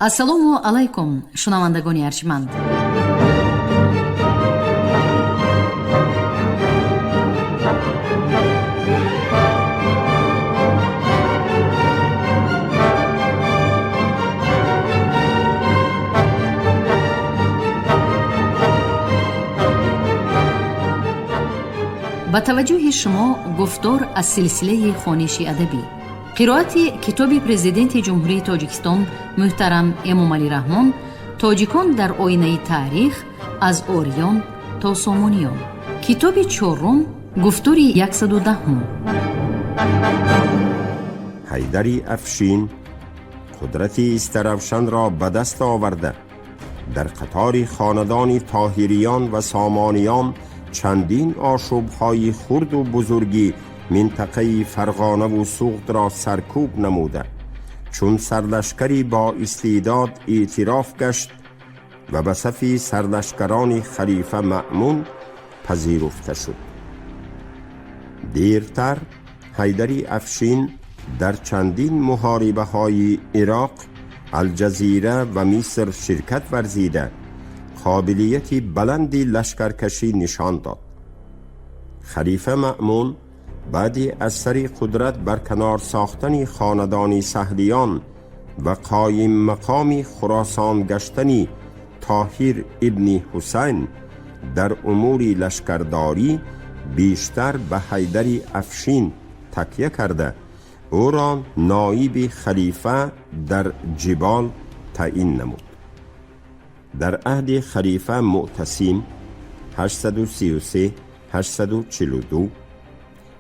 ассалому алайкум шунавандагони арҷманд. ба таваҷҷӯҳи шумо гуфтор аз силсилаи хониши адабӣ. қироати китоби президенти ҷумҳурии Тоҷикистон муҳтарам Эмомалӣ Раҳмон «Тоҷикон дар оинаи таърих аз ориён то сомониён». китоби чорум гуфтори 110. حیدری افشین قدرتی استرافشان را به دست آورده در قطار خاندان طاهریان و سامانیان چندین آشوب‌های خرد و بزرگی منطقه فرغانه و سوغد را سرکوب نموده، چون سرلشکری با استعداد اعتراف گشت و به صف سرلشکران خلیفه مأمون پذیرفته شد. دیرتر حیدری افشین در چندین محاربه های عراق، الجزیره و مصر شرکت ورزیده قابلیت بلندی لشکرکشی نشان داد. خلیفه مأمون بعد از سر قدرت برکنار ساختن خاندان سهلیان و قایم مقام خراسان گشتنی طاهر ابن حسین در امور لشکرداری بیشتر به حیدری افشین تکیه کرده او را نایب خلیفه در جبال تعیین نمود. در عهد خلیفه معتصم 833-842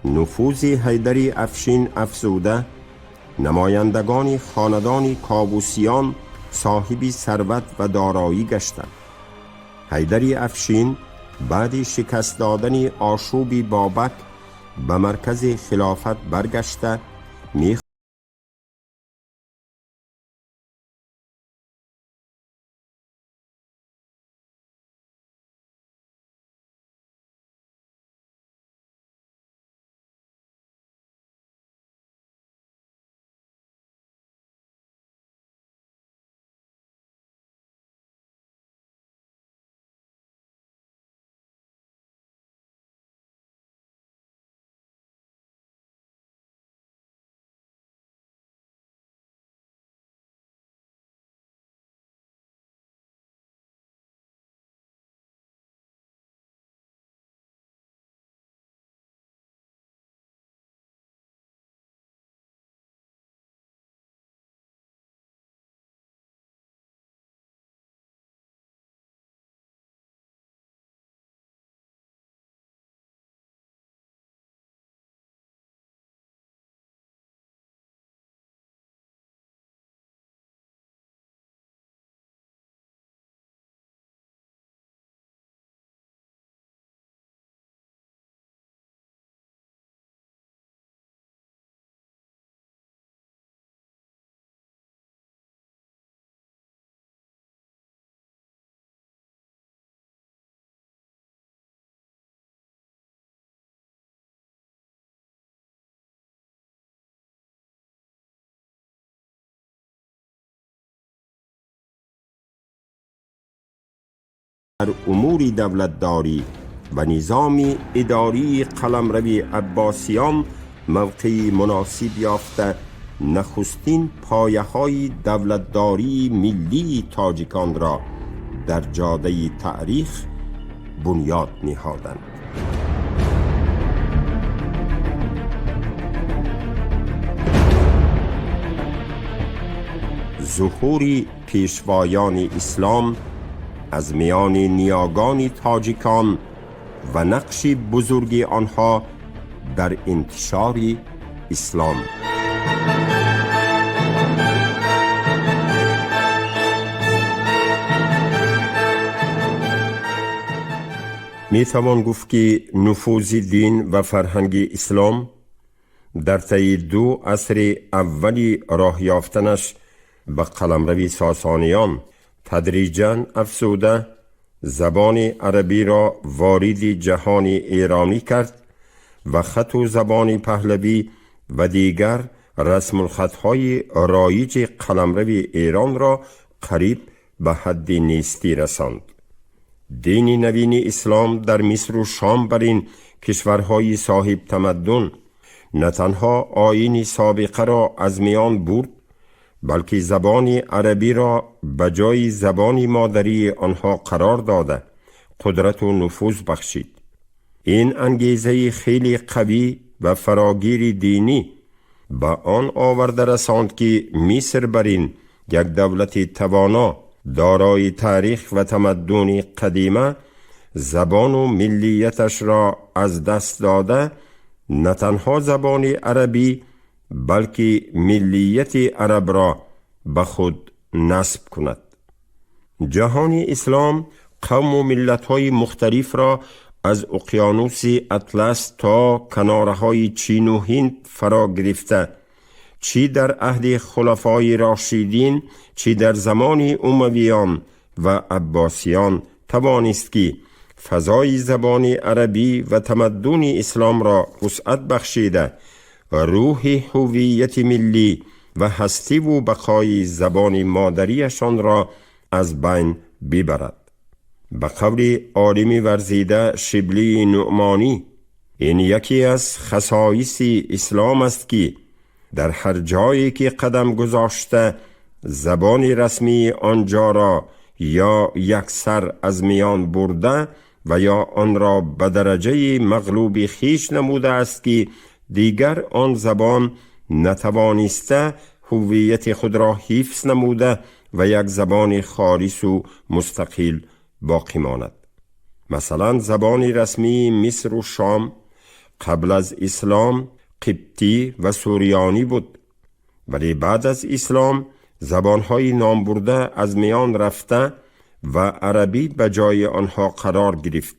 نفوذ حیدری افشین افزوده، نمایندگان خاندان کابوسیان صاحب ثروت و دارایی گشتند. حیدری افشین بعد شکست دادن آشوب بابک به مرکز خلافت برگشته در امور دولتداری و نظام اداری قلمرو عباسیان موقعی مناسب یافته نخستین پایه‌های دولتداری ملی تاجیکان را در جاده تاریخ بنیاد نهادند. ظهور پیشوایان اسلام از میان نیاگان تاجیکان و نقش بزرگ آنها در انتشار اسلام. می توان گفت که نفوذ دین و فرهنگ اسلام در طی 2 عصر اولی راه یافتنش به قلمرو ساسانیان تدریجاً افزوده زبان عربی را وارد جهان ایرانی کرد و خط و زبان پهلوی و دیگر رسم الخطهای رایج قلمرو ایران را قریب به حد نیستی رساند. دین نوین اسلام در مصر و شام بر این کشورهای صاحب تمدن نه تنها آیین سابقه را از میان برد، بلکه زبان عربی را به جای زبان مادری آنها قرار داده قدرت و نفوذ بخشید. این انگیزه خیلی قوی و فراگیر دینی به آن آورده رساند که مصر بر این یک دولت توانا دارای تاریخ و تمدن قدیمه زبان و ملیتش را از دست داده نه تنها زبان عربی بلکه ملیت عرب را به خود نسب کند. جهان اسلام قوم و ملت‌های مختلف را از اقیانوس اطلس تا کنارهای چین و هند فرا گرفته، چی در عهد خلفای راشدین چی در زمان امویان و عباسیان توانست که فضای زبان عربی و تمدن اسلام را وسعت بخشیده، روح هویت ملی و هستی و بقای زبان مادریشان را از بین ببرد. به قول عالم ورزیده شبلی نعمانی، این یکی از خصایص اسلام است که در هر جایی که قدم گذاشته زبان رسمی آنجا را یا یکسر از میان برده و یا آن را به درجه مغلوب خیش نموده است که دیگر آن زبان نتوانسته هویت خود را حفظ نموده و یک زبان خالص و مستقل باقی ماند. مثلا زبان رسمی مصر و شام قبل از اسلام قبطی و سوریانی بود، ولی بعد از اسلام زبانهای نام برده از میان رفته و عربی به جای آنها قرار گرفت،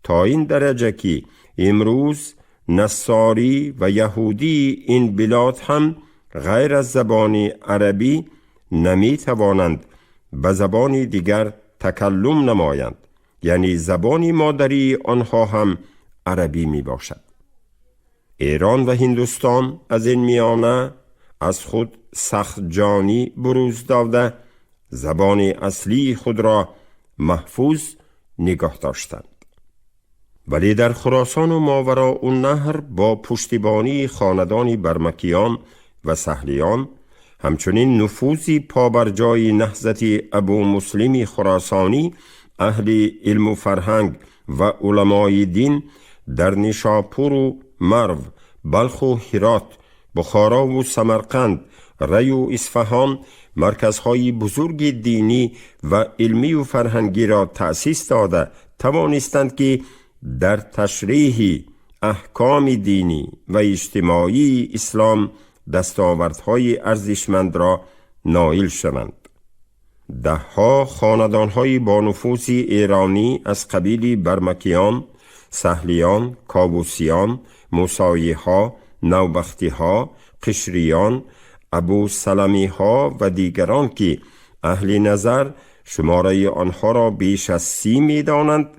تا این درجه که امروز نصاری و یهودی این بلاد هم غیر از زبان عربی نمی توانند به زبان دیگر تکلم نمایند، یعنی زبان مادری آنها هم عربی می باشد. ایران و هندوستان از این میانه از خود سخت جانی بروز داده زبان اصلی خود را محفوظ نگاه داشتند. ولی در خراسان و ماوراءالنهر با پشتیبانی خاندان برمکیان و سهلیان همچنین نفوذی پابرجای نهضت ابو مسلم خراسانی اهل علم و فرهنگ و علمای دین در نیشاپور و مرو، بلخ و هرات، بخارا و سمرقند، ری و اصفهان مرکزهای بزرگ دینی و علمی و فرهنگی را تأسیس داده توانستند که در تشریح احکام دینی و اجتماعی اسلام دستاوردهای ارزشمند را نائل شوند. دهها خاندانهای با نفوذ ایرانی از قبیل برمکیان، سهلیان، کاووسیان، موسایی‌ها، نوبختی‌ها، قشریان، ابو سلمی‌ها و دیگران که اهل نظر شماره آنها را بیش از 30 می‌دانند،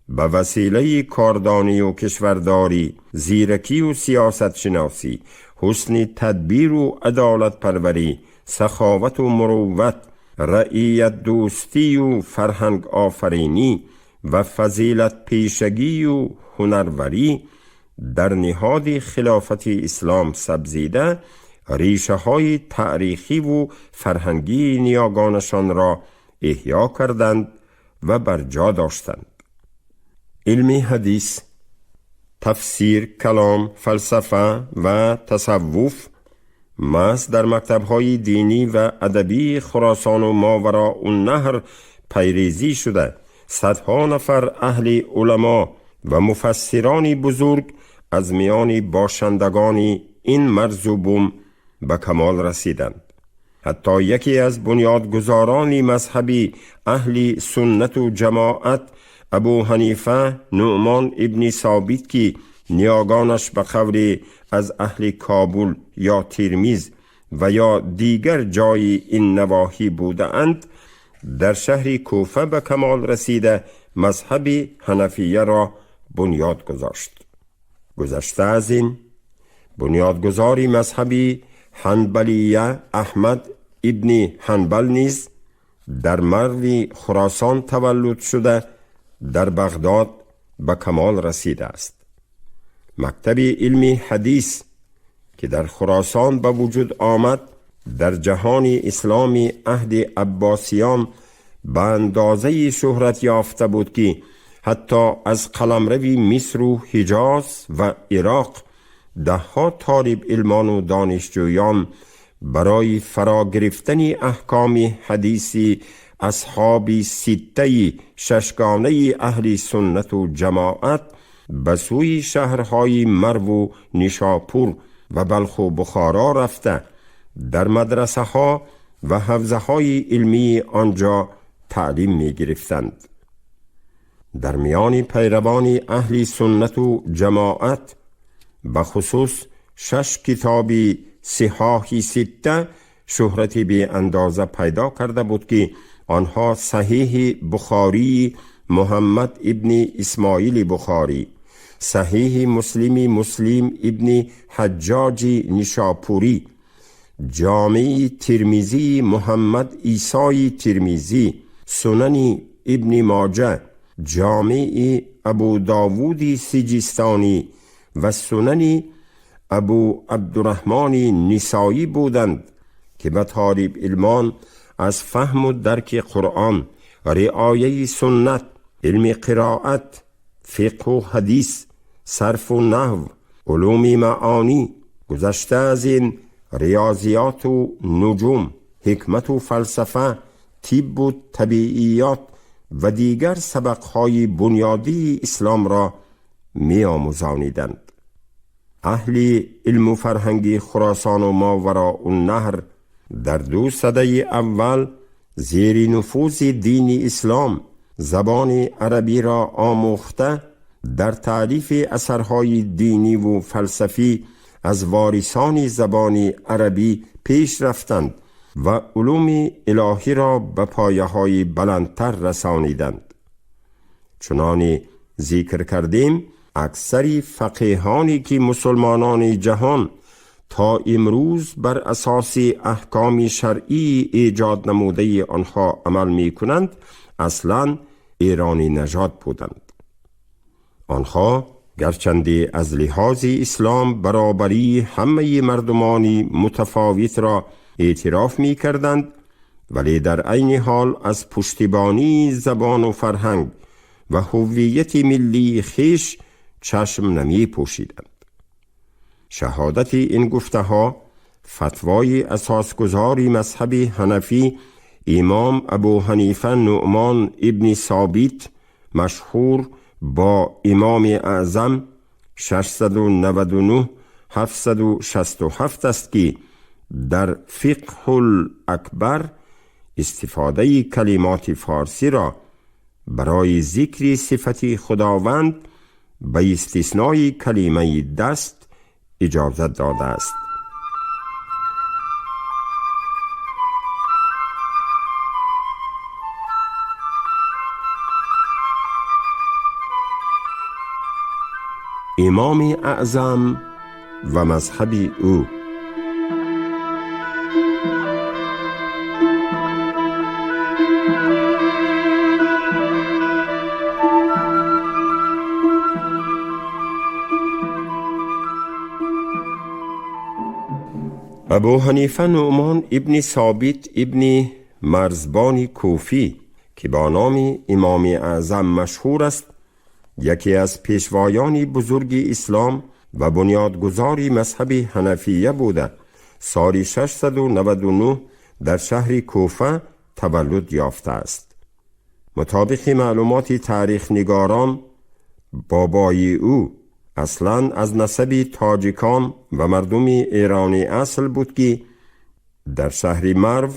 به وسیله کاردانی و کشورداری، زیرکی و سیاست شناسی، حسن تدبیر و عدالت پروری، سخاوت و مروت، رعیت دوستی و فرهنگ آفرینی و فضیلت پیشگی و هنروری در نهاد خلافت اسلام سبزیده ریشه های تاریخی و فرهنگی نیاگانشان را احیا کردند و برجا داشتند. علم حدیث، تفسیر، کلام، فلسفه و تصوف محض در مکتب‌های دینی و ادبی خراسان و ماوراءالنهر پیریزی شده صدها نفر اهل علما و مفسران بزرگ از میان باشندگان این مرز و بوم به کمال رسیدند. حتی یکی از بنیادگذاران مذهبی اهل سنت و جماعت ابو حنیفه نعمان ابن ثابت که نیاگانش به قول از اهل کابل یا ترمیز و یا دیگر جای این نواحی بوده اند، در شهر کوفه به کمال رسیده مذهب حنفیه را بنیاد گذاشت. گذشته از این بنیادگذاری مذهبی حنبلیه احمد ابن حنبل نیز در مرو خراسان تولد شده در بغداد به کمال رسیده است. مکتب علمی حدیث که در خراسان به وجود آمد در جهان اسلامی عهد عباسیان به اندازه شهرت یافته بود که حتی از قلمرو مصر و حجاز و عراق ده‌ها طالب علمان و دانشجویان برای فرا گرفتن احکام حدیثی اصحاب سته ششگانه اهل سنت و جماعت به سوی شهرهای مرو و نیشاپور و بلخ و بخارا رفته در مدرسه ها و حوزه های علمی آنجا تعلیم می گرفتند. در میان پیروان اهل سنت و جماعت به خصوص 6 کتاب صحاح سته شهرت بی اندازه پیدا کرده بود که آنها صحیح بخاری محمد ابن اسماعیل بخاری، صحیح مسلم ابن حجاج نیشاپوری، جامع ترمذی محمد عیسی ترمذی، سنن ابن ماجه، جامع ابو داوود سجستانی و سنن ابو عبدالرحمن نسائی بودند که به طالب علمان از فهم و درک قرآن، رعایه سنت، علم قرائت، فقه و حدیث، صرف و نحو، علوم معانی، گذشته از این ریاضیات و نجوم، حکمت و فلسفه، طب و طبیعیات و دیگر سبقهای بنیادی اسلام را می آموزانیدند. اهل علم و فرهنگ خراسان و ماوراء النهر در 2 سده اول زیر نفوذ دین اسلام زبان عربی را آموخته در تعریف اثرهای دینی و فلسفی از وارثان زبان عربی پیش رفتند و علوم الهی را به پایه‌های بلندتر رسانیدند. چنان ذکر کردیم اکثر فقیهانی که مسلمانان جهان تا امروز بر اساس احکام شرعی ایجاد نموده آنها عمل می کنند اصلاً ایرانی نژاد بودند. آنها گرچند از لحاظ اسلام برابری همه مردمان متفاوت را اعتراف می کردند، ولی در عین حال از پشتیبانی زبان و فرهنگ و هویت ملی خویش چشم نمی پوشیدند. شهادت این گفته ها فتوای اساسگذار مذهب حنفی امام ابو حنیفه نعمان ابن ثابت مشهور با امام اعظم 699 767 است که در فقه الاکبر استفاده کلمات فارسی را برای ذکر صفت خداوند به استثنای کلمه دست اجازت داده است. امام اعظم و مذهب او. ابو حنیفه نعمان ابن ثابت ابن مرزبان کوفی که با نام امام اعظم مشهور است، یکی از پیشوایان بزرگ اسلام و بنیادگذار مذهب حنفیه بوده، سال 699 در شهر کوفه تولد یافته است. مطابق معلومات تاریخ نگاران بابای او اصلاً از نسب تاجیکان و مردم ایرانی اصل بود که در شهر مرو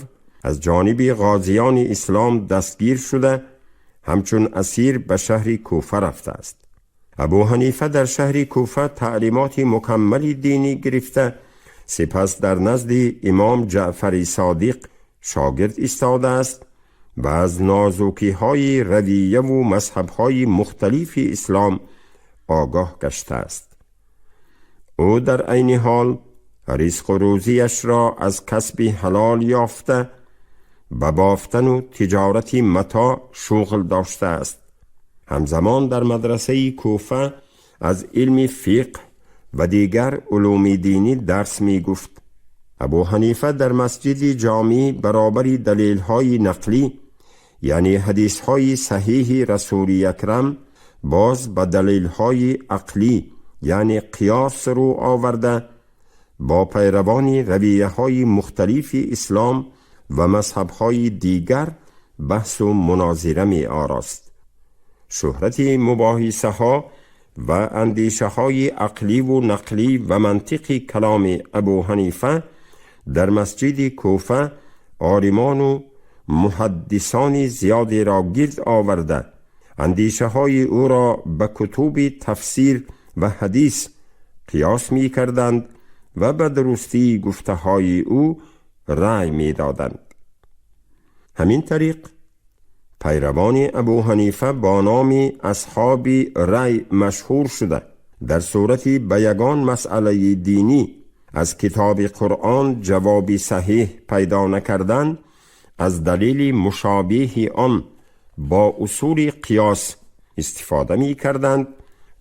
از جانب غازیان اسلام دستگیر شده همچون اسیر به شهر کوفه رفته است. ابو حنیفه در شهر کوفه تعلیمات مکمل دینی گرفته، سپس در نزد امام جعفر صادق شاگرد ایستاده است و از نازکی های رویه و مذهب های مختلف اسلام آگاه گشته است. او در عین حال رزق و روزیش را از کسب حلال یافته به بافتن و تجارت متاع شغل داشته است. همزمان در مدرسه کوفه از علم فقه و دیگر علوم دینی درس می گفت. ابو حنیفه در مسجد جامی برابر دلیل‌های نقلی یعنی حدیث‌های صحیح رسول اکرم باز به دلیل‌های عقلی یعنی قیاس رو آورده با پیروان رویه‌های مختلف اسلام و مذهب‌های دیگر بحث و مناظره می آراست. شهرت مباحثه ها و اندیشه های عقلی و نقلی و منطقی کلام ابو حنیفه در مسجد کوفه عالمان و محدثان زیادی را گرد آورده اندیشه های او را به کتب تفسیر و حدیث قیاس می کردند و به درستی گفته های او رأی می دادند. همین طریق پیروان ابو حنیفه با نام اصحاب رأی مشهور شده در صورت به یگان مسئله دینی از کتاب قرآن جوابی صحیح پیدا نکردن از دلیل مشابه آن با اصول قیاس استفاده می کردند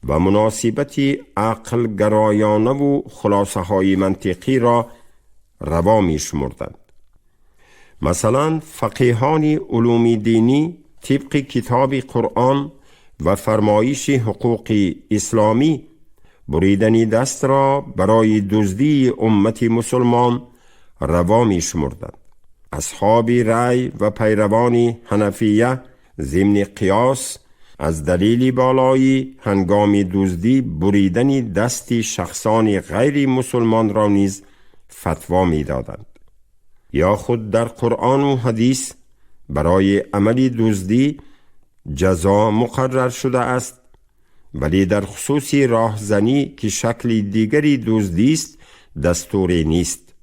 و مناسبت عقل گرایانه و خلاصه های منطقی را روا می شمردند. مثلا فقیهان علوم دینی طبق کتاب قرآن و فرمایش حقوق اسلامی بریدن دست را برای دزدی امت مسلمان روا می شمردند. اصحاب رأی و پیروان حنفیه ضمن قیاس از دلیل بالایی هنگام دزدی بریدن دست شخصان غیر مسلمان را نیز فتوا می دادند. یا خود در قرآن و حدیث برای عمل دزدی جزا مقرر شده است، ولی در خصوص راهزنی که شکل دیگری دزدی است دستوری نیست.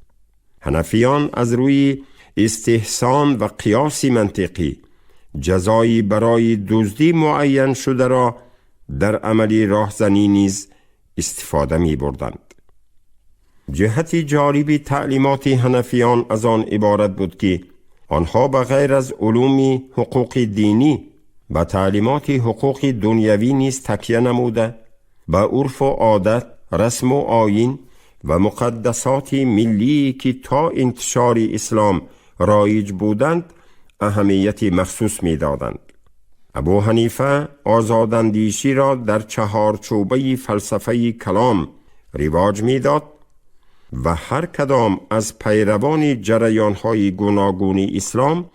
حنفیان از روی استحسان و قیاس منطقی جزایی برای دزدی معین شده را در عمل راهزنی نیز استفاده می بردند. جهت جالب تعلیمات حنفیان از آن عبارت بود که آنها بغیر از علوم حقوق دینی و تعلیمات حقوق دنیوی نیز تکیه نموده به عرف و عادت، رسم و آیین و مقدسات ملی که تا انتشار اسلام رایج بودند اهمیت مخصوص می دادند. ابو حنیفه آزاداندیشی را در چهارچوبه فلسفه کلام رواج می داد و هر کدام از پیروان جریان‌های گوناگون اسلام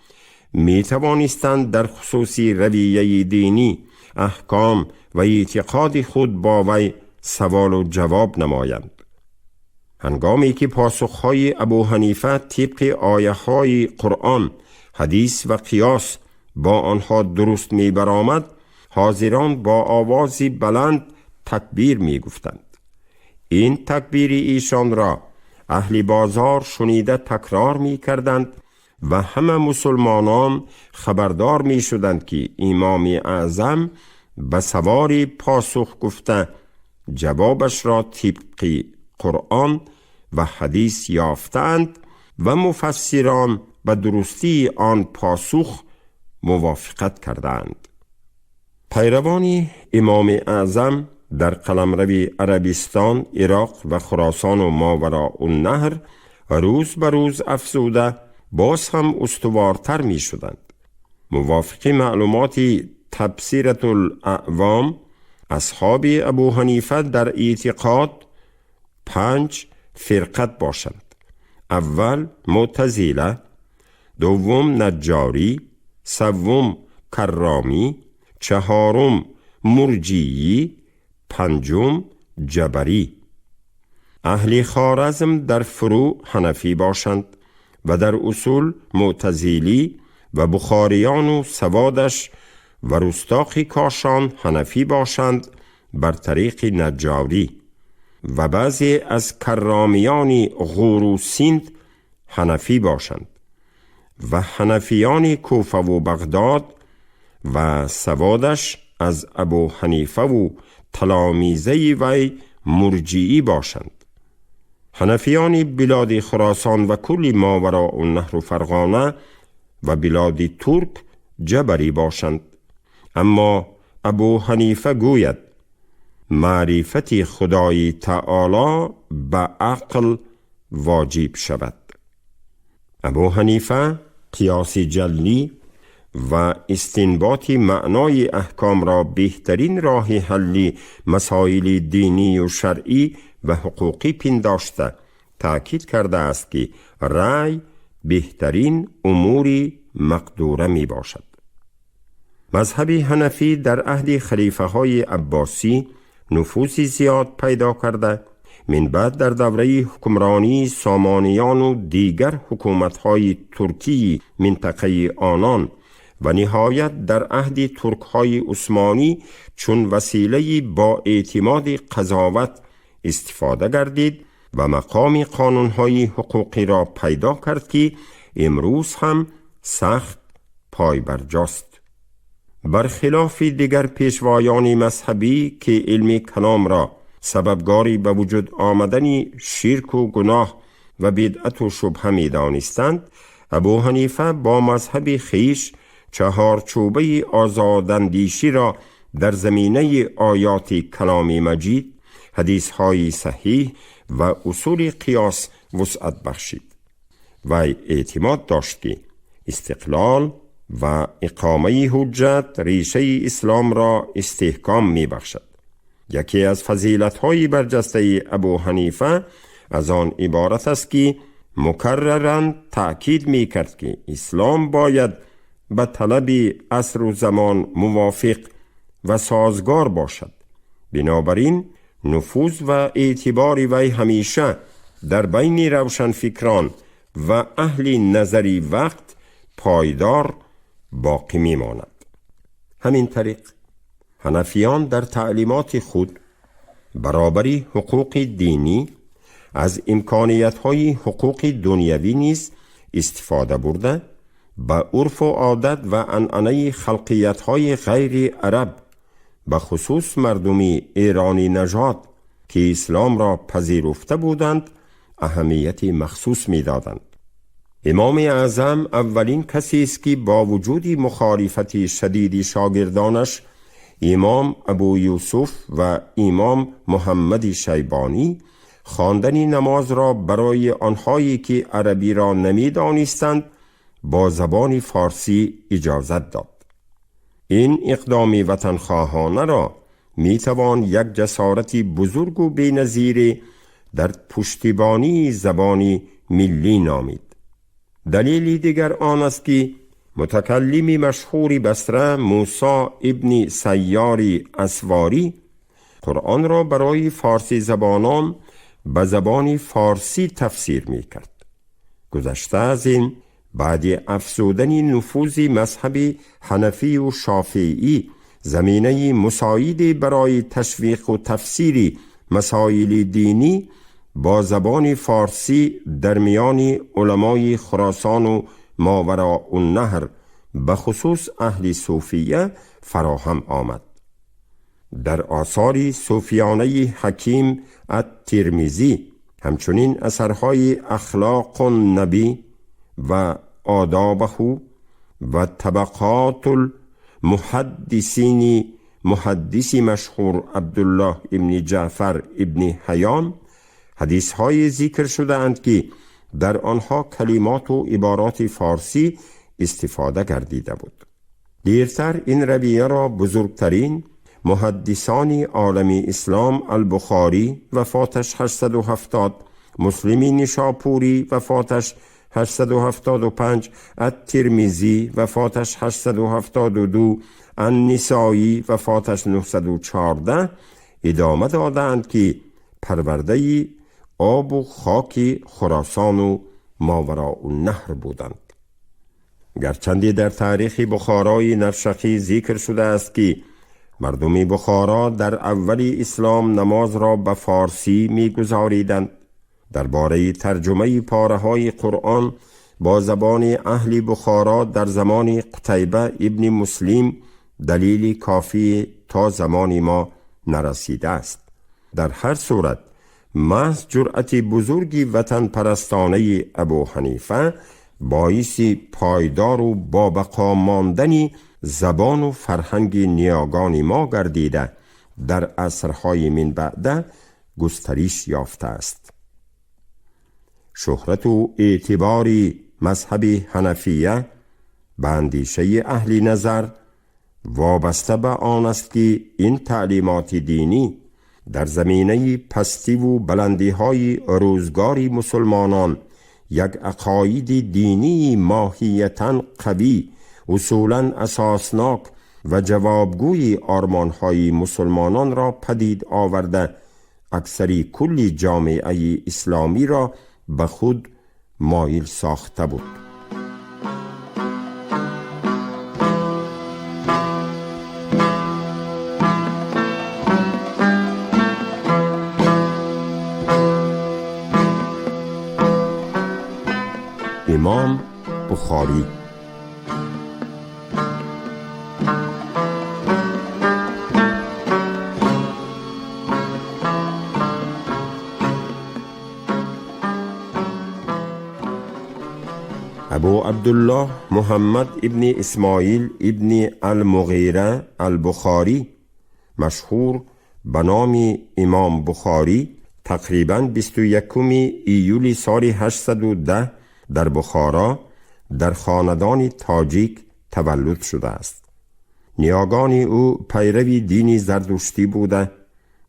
می توانستند در خصوص رویه دینی، احکام و اعتقاد خود با وی سوال و جواب نمایند. هنگامی که پاسخهای ابو حنیفه طبق آیه‌های قرآن، حدیث و قیاس با آنها درست می برآمد، حاضران با آوازی بلند تکبیر می گفتند. این تکبیر ایشان را اهل بازار شنیده تکرار می کردند و همه مسلمانان خبردار می شدند که امام اعظم به سواری پاسخ گفته جوابش را طبق قرآن و حدیث یافتند و مفسران به درستی آن پاسخ موافقت کردند. پیروان امام اعظم در قلمرو عربستان، عراق و خراسان و ماوراءالنهر روز به روز افزوده باز هم استوارتر می شدند. موافق معلومات تبصرة الاعوام اصحاب ابو حنیفه در اعتقاد 5 فرقت باشند. اول معتزله، دوم نجاری، سوم کرامی، چهارم مرجیی، پنجم جبری. اهل خوارزم در فروع حنفی باشند و در اصول معتزلی و بخاریان و سوادش و رستاق کاشان حنفی باشند بر طریق نجاری و بعضی از کرامیان غور و سند حنفی باشند و حنفیان کوفه و بغداد و سوادش از ابو حنیفه و تلامیذه وی مرجعی باشند. حنفیان بلاد خراسان و کل ماوراء النهر و فرغانه و بلاد ترک جبری باشند. اما ابو حنیفه گوید معرفت خدای تعالی به عقل واجب شود. ابو حنیفه قیاس جلی و استنباط معنای احکام را بهترین راه حل مسائل دینی و شرعی و حقوقی پنداشته تأکید کرده است که رأی بهترین امور مقدوره می باشد. مذهب حنفی در عهد خلیفه های عباسی نفوذ زیاد پیدا کرده، من بعد در دوره حکمرانی سامانیان و دیگر حکومت‌های ترکی منطقه آنان و نهایت در عهد ترک‌های عثمانی چون وسیله با اعتماد قضاوت استفاده گردید و مقام قانون‌های حقوقی را پیدا کرد که امروز هم سخت پایبرجاست. برخلاف دیگر پیشوایان مذهبی که علم کلام را سببگاری به وجود آمدن شرک و گناه و بدعت و شبهه می دانستند، ابو حنیفه با مذهب خیش چهارچوبه آزاداندیشی را در زمینه آیات کلام مجید، حدیث‌های صحیح و اصول قیاس وسعت بخشید و اعتماد داشت که استقلال و اقامه حجت ریشه اسلام را استحکام می بخشد. یکی از فضیلت‌های برجسته ابو حنیفه از آن عبارت است که مکرراً تأکید می کرد که اسلام باید به طلب عصر و زمان موافق و سازگار باشد. بنابراین نفوذ و اعتبار وی همیشه در بین روشنفکران و اهل نظری وقت پایدار باقی می ماند. همین طریق حنفیان در تعلیمات خود برابری حقوق دینی از امکانیت‌های حقوق دنیوی نیز استفاده برده به عرف و عادت و عنعنه خلقیت‌های غیر عرب به خصوص مردمی ایرانی نژاد که اسلام را پذیرفته بودند اهمیت مخصوص می دادند. امام اعظم اولین کسی است که با وجود مخالفت شدید شاگردانش امام ابو یوسف و امام محمد شیبانی خواندن نماز را برای آنهایی که عربی را نمی دانستند با زبان فارسی اجازت داد. این اقدام وطنخواهانه را می توان یک جسارت بزرگ و بی‌نظیر در پشتیبانی زبان ملی نامید. دلیل دیگر آن است که متکلم مشهور بصره موسی ابن سیار اسواری قرآن را برای فارسی زبانان به زبان فارسی تفسیر می کرد. گذشته از این، بعد افزودن نفوذ مذهب حنفی و شافعی زمینه مساعد برای تشویق و تفسیر مسائل دینی با زبان فارسی در میان علمای خراسان و ماوراء النهر به خصوص اهل صوفیه فراهم آمد. در آثار صوفیانه حکیم الترمذی همچنین اثرهای اخلاق النبی و آدابه و طبقات المحدثین محدث مشهور عبدالله ابن جعفر ابن حیان حدیث‌های ذکر شده اند که در آنها کلمات و عبارات فارسی استفاده گردیده بود. دیرتر این رویه را بزرگترین محدثان عالم اسلام البخاری وفاتش 870، مسلمی نشاپوری وفاتش 875، الترمذی وفاتش 872، النسائی وفاتش 914 ادامه دادند که پرورده آب و خاک خراسان و ماوراء النهر بودند. گرچند در تاریخ بخارای نرشقی ذکر شده است که مردم بخارا در اول اسلام نماز را به فارسی می گزاریدند. درباره ترجمه پاره‌های قرآن با زبان اهل بخارا در زمان قتیبه ابن مسلم دلیل کافی تا زمان ما نرسیده است. در هر صورت محض جرأت بزرگی وطن پرستانه ابو حنیفه باعث پایدار و بابقا ماندنی زبان و فرهنگ نیاگان ما گردیده در عصرهای من بعده گسترش یافته است. شهرت و اعتبار مذهب حنفیه به اندیشه اهل نظر وابسته به آن است که این تعلیمات دینی در زمینه پستی و بلندی های روزگار مسلمانان یک عقاید دینی ماهیتاً قوی، اصولاً اساسناک و جوابگوی آرمانهای مسلمانان را پدید آورده اکثری کل جامعه اسلامی را به خود مایل ساخته بود. امام بخاری ابو عبدالله محمد ابن اسماعیل ابن المغیره البخاری، مشهور به نام امام بخاری، تقریباً 21 ایول سال 810 در بخارا در خاندان تاجیک تولد شده است. نیاگان او پیروی دین زردشتی بوده.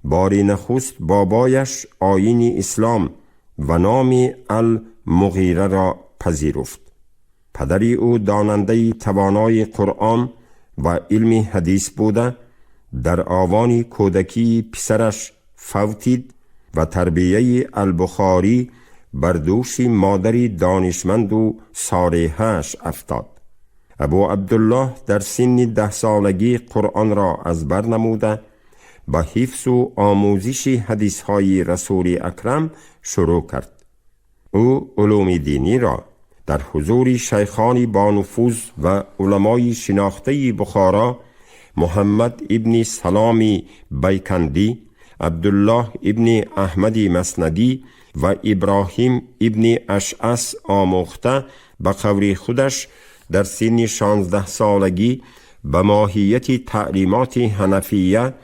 بار نخست بابایش آیین اسلام و نام المغیره را پذیرفت. پدری او داننده توانای قرآن و علم حدیث بوده. در آوان کودکی پسرش فوتید و تربیه البخاری بر دوش مادری دانشمند و صالحه‌اش افتاد. ابو عبدالله در سن 10 سالگی قرآن را از بر نموده با حفظ و آموزش حدیث‌های رسول اکرم شروع کرد. او علوم دینی را در حضور شیخان با نفوذ و علمای شناخته بخارا، محمد ابن سلامی بیکندی، عبدالله ابن احمد مسندی و ابراهیم ابن اشعث آموخته به قول خودش در سن 16 سالگی به ماهیت تعلیمات حنفیه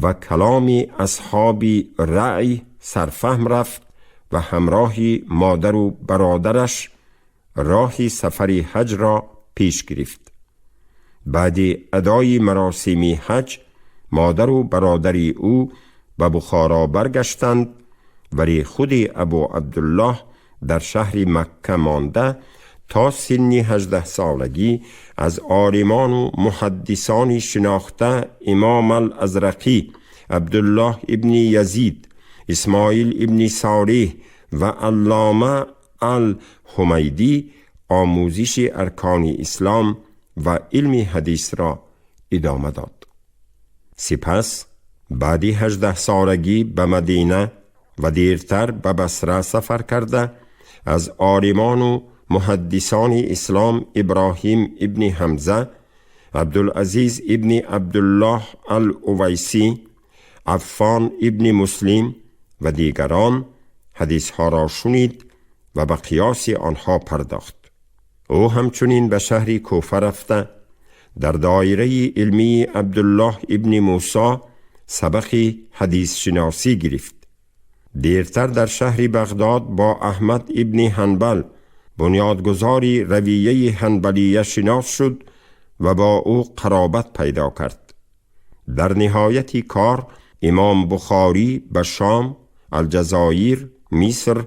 و کلام اصحاب رأی سرفهم رفت و همراه مادر و برادرش راه سفر حج را پیش گرفت. بعد ادای مراسم حج مادر و برادری او به بخارا برگشتند، ولی خود ابو عبدالله در شهر مکه مانده تا سن 18 سالگی از عالمان و محدثان شناخته امام الازرقی، عبدالله ابن یزید، اسماعیل ابن صالح و علامه الحمیدی آموزش ارکان اسلام و علم حدیث را ادامه داد. سپس بعد 18 سالگی به مدینه و دیرتر به بصره سفر کرده از عالمان و محدثان اسلام ابراهیم ابن حمزه، عبدالعزیز ابن عبدالله الاویسی، عفان ابن مسلم و دیگران حدیث ها را شنید و به قیاس آنها پرداخت. او همچنین به شهر کوفه رفته در دایره علمی عبدالله ابن موسی سبق حدیث شناسی گرفت. دیرتر در شهر بغداد با احمد ابن حنبل بنیادگذار رویه حنبلیه شناس شد و با او قرابت پیدا کرد. در نهایت کار امام بخاری به شام، الجزایر، مصر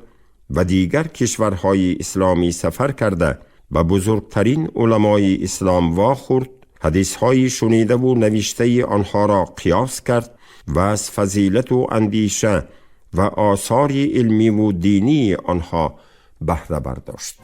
و دیگر کشورهای اسلامی سفر کرده و بزرگترین علمای اسلام واخورد، حدیثهای شنیده و نوشته آنها را قیاس کرد و از فضیلت و اندیشه و آثار علمی و دینی آنها بهره برداشت.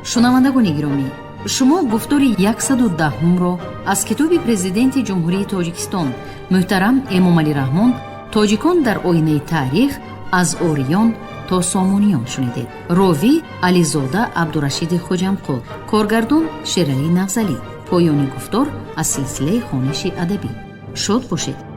شنوندگان گرامی، شما گفتار 110 را از کتاب پرزیدنت جمهوری تاجیکستان محترم امامعلی رحمان، تاجیکان در آینه تاریخ، از اوریان تا سامونیان شنیدید. راوی علیزاده عبدالرشید خوجمقل، کارگردان شیرعلی نغزلی. پایان گفتار از سلسله خوانش ادبی. شاد باشید.